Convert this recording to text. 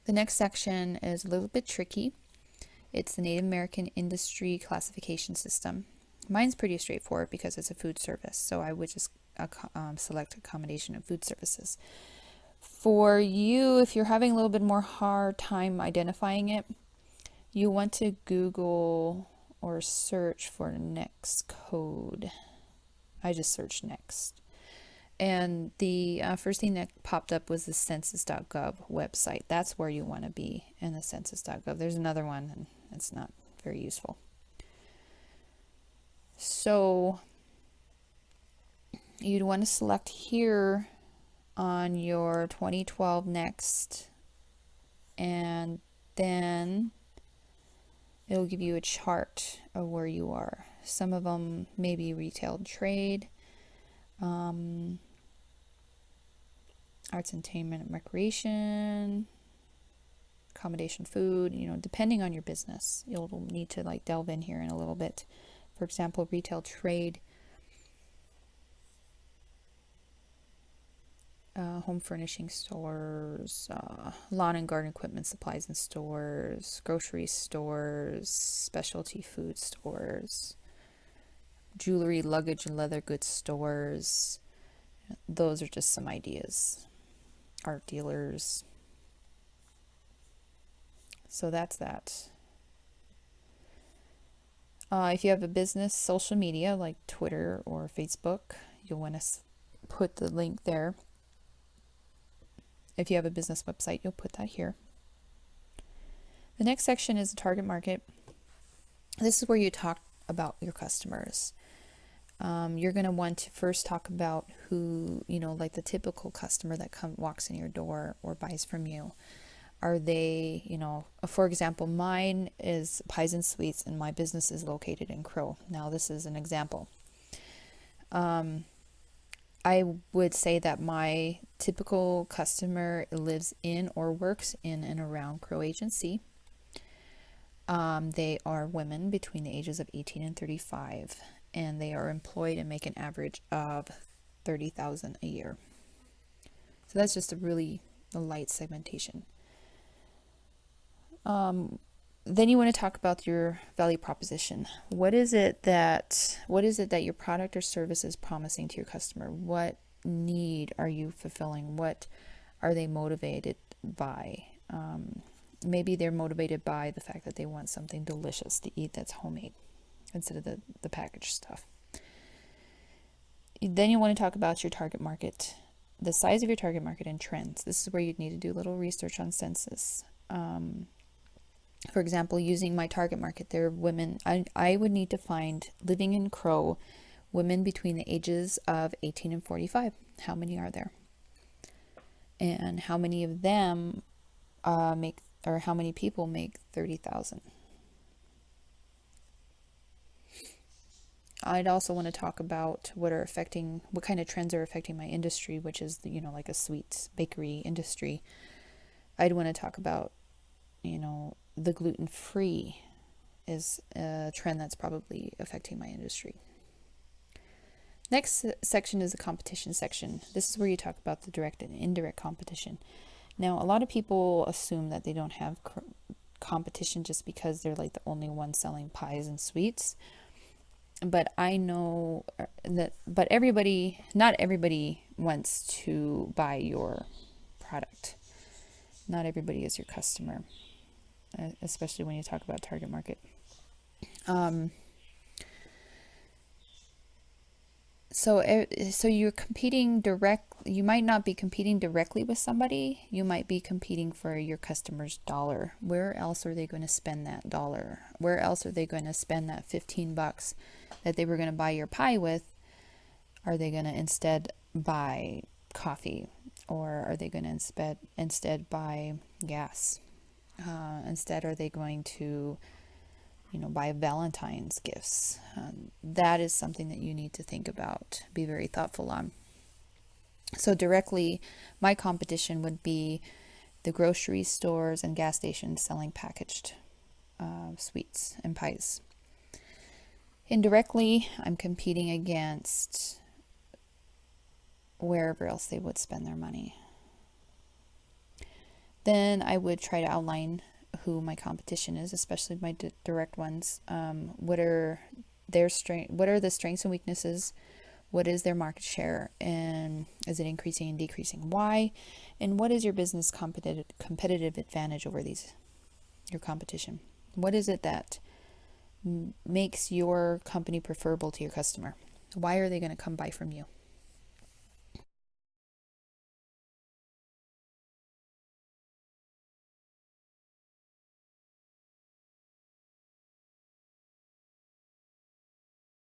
The next section is a little bit tricky. It's the Native American Industry Classification System. Mine's pretty straightforward because it's a food service, so I would just select a combination of food services. For you, if you're having a little bit more hard time identifying it, you want to Google or search for NAICS code. I just searched NAICS. And the first thing that popped up was the census.gov website. That's where you want to be in the census.gov. There's another one, and it's not very useful. So you'd want to select here on your 2012 NAICS, and then it'll give you a chart of where you are. Some of them may be retail and trade, arts, entertainment, and recreation, accommodation, food, depending on your business. You'll need to delve in here in a little bit. For example, retail trade, home furnishing stores, lawn and garden equipment supplies and stores, grocery stores, specialty food stores, jewelry, luggage, and leather goods stores. Those are just some ideas. Art dealers. So that's that. If you have a business, social media like Twitter or Facebook, you'll want to put the link there. If you have a business website, you'll put that here. The next section is the target market. This is where you talk about your customers. You're going to want to first talk about who, like the typical customer that walks in your door or buys from you. Are they, for example, mine is Pies and Sweets and my business is located in Crow. Now, this is an example. I would say that my typical customer lives in or works in and around Crow Agency. They are women between the ages of 18 and 35, and they are employed and make an average of $30,000 a year. So that's just a light segmentation. Then you want to talk about your value proposition. What is it that your product or service is promising to your customer? What need are you fulfilling? What are they motivated by? Maybe they're motivated by the fact that they want something delicious to eat that's homemade instead of the packaged stuff. Then you want to talk about your target market, the size of your target market, and trends. This is where you'd need to do a little research on census. For example, using my target market, there are women. I would need to find, living in Crow, women between the ages of 18 and 45. How many are there? And how many of them how many people make 30,000? I'd also want to talk about what kind of trends are affecting my industry, which is, like a sweets bakery industry. I'd want to talk about, the gluten-free is a trend that's probably affecting my industry. Next section is the competition section. This is where you talk about the direct and indirect competition. Now, a lot of people assume that they don't have competition just because they're like the only one selling pies and sweets. But I know that, not everybody wants to buy your product. Not everybody is your customer, especially when you talk about target market. So you're competing you might not be competing directly with somebody. You might be competing for your customer's dollar. Where else are they going to spend that dollar? Where else are they going to spend that $15 that they were going to buy your pie with? Are they going to instead buy coffee? Or are they going to instead buy gas? Instead, are they going to buy Valentine's gifts? That is something that you need to think about, be very thoughtful on. So directly, my competition would be the grocery stores and gas stations selling packaged sweets and pies. Indirectly, I'm competing against wherever else they would spend their money. Then I would try to outline who my competition is, especially my direct ones. What are their strength? What are the strengths and weaknesses? What is their market share, and is it increasing and decreasing? Why? And what is your business competitive advantage over your competition? What is it that makes your company preferable to your customer? Why are they going to come buy from you?